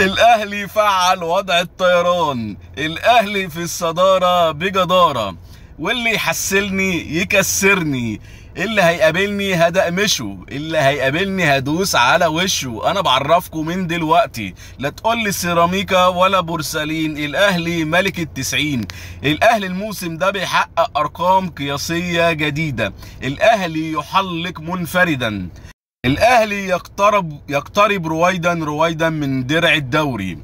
الاهلي فعل وضع الطيران، الاهلي في الصدارة بجدارة، واللي يحسلني يكسرني، اللي هيقابلني هدقمشه، اللي هيقابلني هدوس على وشه. انا بعرفكم من دلوقتي، لا تقولي سيراميكا ولا بورسلين، الاهلي ملك التسعين. الاهلي الموسم ده بيحقق ارقام قياسية جديدة، الاهلي يحلق منفردا، الاهلي يقترب رويدا من درع الدوري.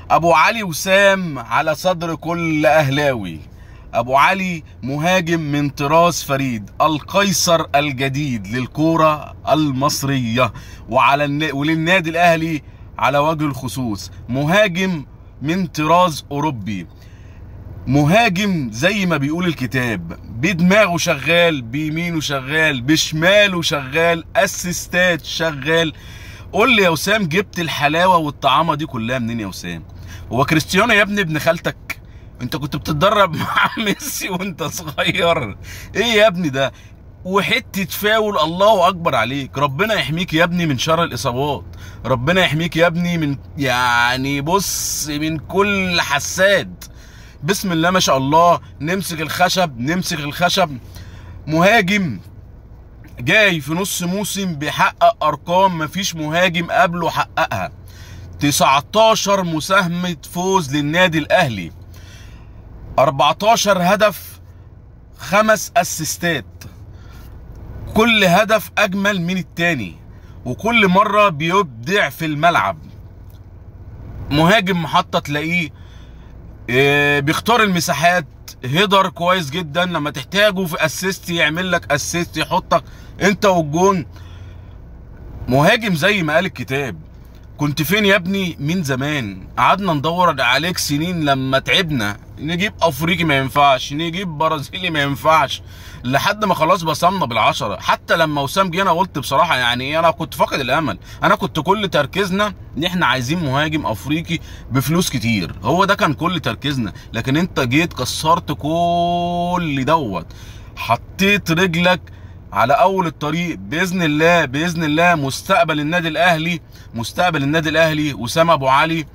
ابو علي وسام على صدر كل اهلاوي، ابو علي مهاجم من طراز فريد، القيصر الجديد للكرة المصرية وللنادي الاهلي على وجه الخصوص، مهاجم من طراز اوروبي، مهاجم زي ما بيقول الكتاب، بدماغه شغال، بيمينه شغال، بشماله شغال، اسيستات شغال. قول لي يا وسام، جبت الحلاوه والطعامه دي كلها منين يا وسام؟ هو كريستيانو يا ابني ابن خالتك؟ انت كنت بتتدرب مع ميسي وانت صغير؟ ايه يا ابني ده؟ وحته فاول، الله اكبر عليك. ربنا يحميك يا ابني من شر الاصابات، ربنا يحميك يا ابني من بص من كل حساد. بسم الله ما شاء الله، نمسك الخشب. مهاجم جاي في نص موسم بيحقق ارقام مفيش مهاجم قبله حققها. 19 مساهمة فوز للنادي الاهلي، 14 هدف، 5 اسيستات، كل هدف اجمل من التاني، وكل مرة بيبدع في الملعب. مهاجم محطة تلاقيه بيختار المساحات، هيدر كويس جدا، لما تحتاجه في اسيست يعمل لك اسيست، يحطك انت والجون. مهاجم زي ما قال الكتاب. كنت فين يا ابني من زمان؟ قعدنا ندور عليك سنين، لما تعبنا نجيب افريقي ما ينفعش، نجيب برازيلي ما ينفعش، لحد ما خلاص بصمنا بالعشرة. حتى لما وسام جه انا قلت بصراحه انا كنت فاقد الامل، انا كنت كل تركيزنا ان احنا عايزين مهاجم افريقي بفلوس كتير، هو ده كان كل تركيزنا. لكن انت جيت كسرت كل دوت، حطيت رجلك على اول الطريق. باذن الله مستقبل النادي الاهلي وسام ابو علي،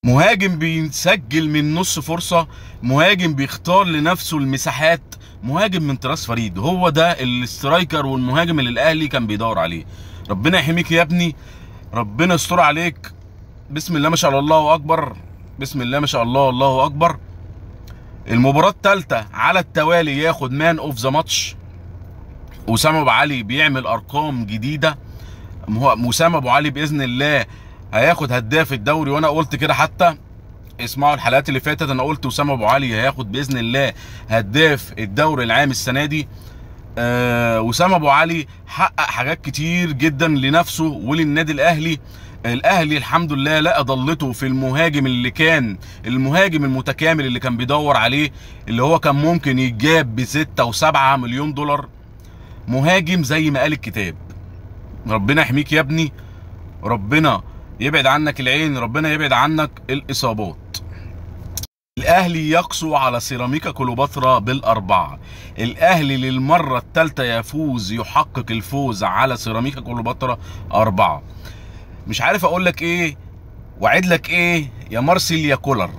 مهاجم بيسجل من نص فرصه، مهاجم بيختار لنفسه المساحات، مهاجم من طراز فريد. هو ده الاسترايكر والمهاجم اللي الاهلي كان بيدور عليه. ربنا يحميك يا ابني، ربنا يستر عليك. بسم الله ما شاء الله، الله اكبر، بسم الله ما شاء الله، الله اكبر. المباراه الثالثه على التوالي ياخد مان اوف ذا ماتش. وسام ابو علي بيعمل ارقام جديده. وسام ابو علي باذن الله هياخد هداف الدوري، وانا قلت كده. حتى اسمعوا الحلقات اللي فاتت، انا قلت وسام ابو علي هياخد باذن الله هداف الدوري العام السنه دي. وسام ابو علي حقق حاجات كتير جدا لنفسه وللنادي الاهلي. الاهلي الحمد لله لقى ضلته في المهاجم اللي كان المهاجم المتكامل اللي كان بيدور عليه، اللي هو كان ممكن يتجاب ب6 و7 مليون دولار. مهاجم زي ما قال الكتاب. ربنا يحميك يا ابني، ربنا يبعد عنك العين، ربنا يبعد عنك الاصابات. الاهلي يقسو على سيراميكا كليوباترا بالاربعه. الاهلي للمره الثالثه يحقق الفوز على سيراميكا كليوباترا 4. مش عارف اقول لك ايه وعد لك ايه يا مارسيل يا كولر.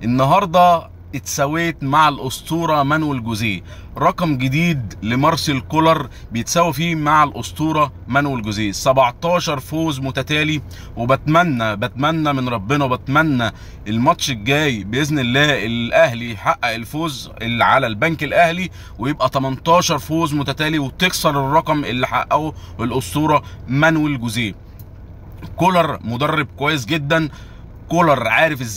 النهارده اتساويت مع الاسطوره مانويل جوزيه، رقم جديد لمارسيل كولر بيتساوي فيه مع الاسطوره مانويل جوزيه، 17 فوز متتالي. وبتمنى من ربنا، وبتمنى الماتش الجاي باذن الله الاهلي يحقق الفوز اللي على البنك الاهلي، ويبقى 18 فوز متتالي، وتكسر الرقم اللي حققه الاسطوره مانويل جوزيه. كولر مدرب كويس جدا، كولر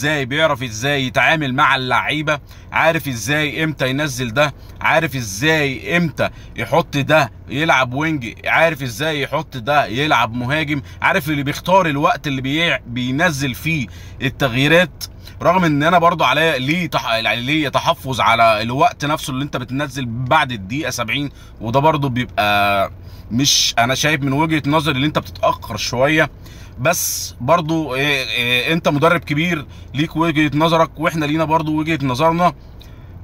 بيعرف ازاي يتعامل مع اللعيبه، عارف ازاي امتى ينزل ده، عارف ازاي امتى يحط ده يلعب وينج، عارف ازاي يحط ده يلعب مهاجم، عارف اللي بيختار الوقت اللي بينزل فيه التغييرات. رغم ان انا برضو عليا ليه تحفظ على الوقت نفسه اللي انت بتنزل بعد الدقيقه 70، وده برضو بيبقى مش، انا شايف من وجهه نظري اللي انت بتتاخر شويه. بس برضو انت مدرب كبير، ليك وجهة نظرك واحنا لينا برضو وجهة نظرنا.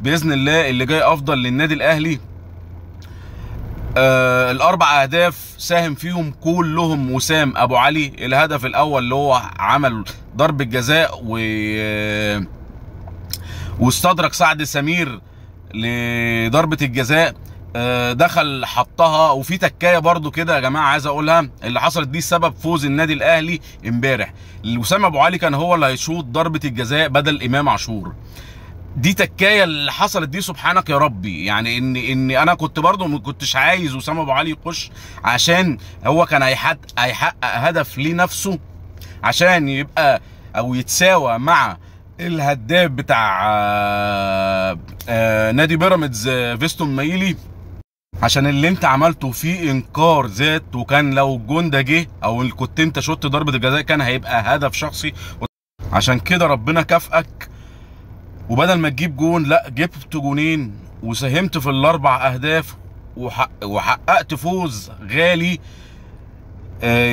باذن الله اللي جاي افضل للنادي الاهلي. الاربع اهداف ساهم فيهم كلهم وسام ابو علي. الهدف الاول اللي هو عمل ضربة جزاء واستدرك سعد سمير لضربة الجزاء، دخل حطها. وفي تكايه برضو كده يا جماعه عايز اقولها، اللي حصلت دي سبب فوز النادي الاهلي امبارح. وسام ابو علي كان هو اللي هيشوط ضربه الجزاء بدل امام عاشور. دي تكايه اللي حصلت دي، سبحانك يا ربي. يعني ان انا كنت برضو ما كنتش عايز وسام ابو علي يخش، عشان هو كان هيحقق هدف لنفسه عشان يبقى او يتساوى مع الهداف بتاع نادي بيراميدز فيستون مايلي، عشان اللي انت عملته فيه انكار ذات. وكان لو الجون ده جه او كنت انت شوت ضربه الجزاء كان هيبقى هدف شخصي. عشان كده ربنا كافئك، وبدل ما تجيب جون لا جبت جونين وساهمت في الاربع اهداف وحققت فوز غالي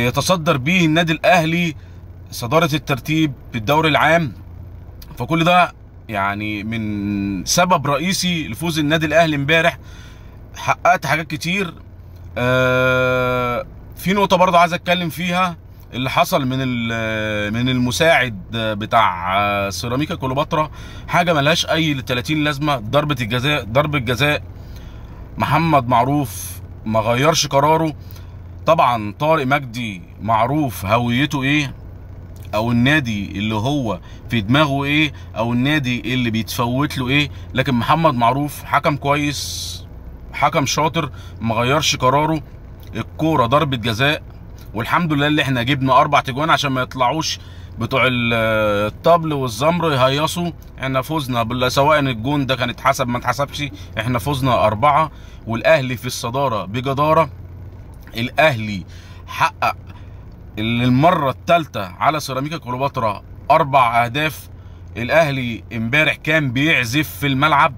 يتصدر بيه النادي الاهلي صداره الترتيب في الدوري العام. فكل ده يعني من سبب رئيسي لفوز النادي الاهلي امبارح. حققت حاجات كتير. في نقطة برضه عايز اتكلم فيها، اللي حصل من المساعد بتاع سيراميكا كليوباترا، حاجة ملهاش اي 30 لازمة. ضربة جزاء محمد معروف ما غيرش قراره. طبعا طارق مجدي معروف هويته ايه، او النادي اللي هو في دماغه ايه، او النادي اللي بيتفوت له ايه. لكن محمد معروف حكم كويس، حكم شاطر، ما غيرش قراره. الكوره ضربه جزاء، والحمد لله اللي احنا جبنا 4 تجوان عشان ما يطلعوش بتوع الطبل والزمر يهيصوا. احنا فزنا سواء الجون ده كان اتحسب ما اتحسبش، احنا فزنا 4. والاهلي في الصداره بجداره. الاهلي حقق المره الثالثه على سيراميكا كليوباترا 4 اهداف. الاهلي امبارح كان بيعزف في الملعب.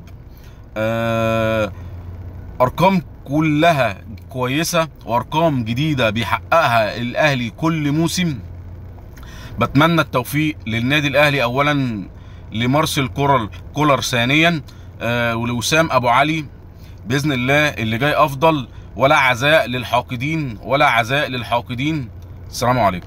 ارقام كلها كويسه وارقام جديده بيحققها الاهلي كل موسم. بتمنى التوفيق للنادي الاهلي اولا، لمارسيل كولر ثانيا، ولوسام ابو علي. باذن الله اللي جاي افضل. ولا عزاء للحاقدين، ولا عزاء للحاقدين. السلام عليكم.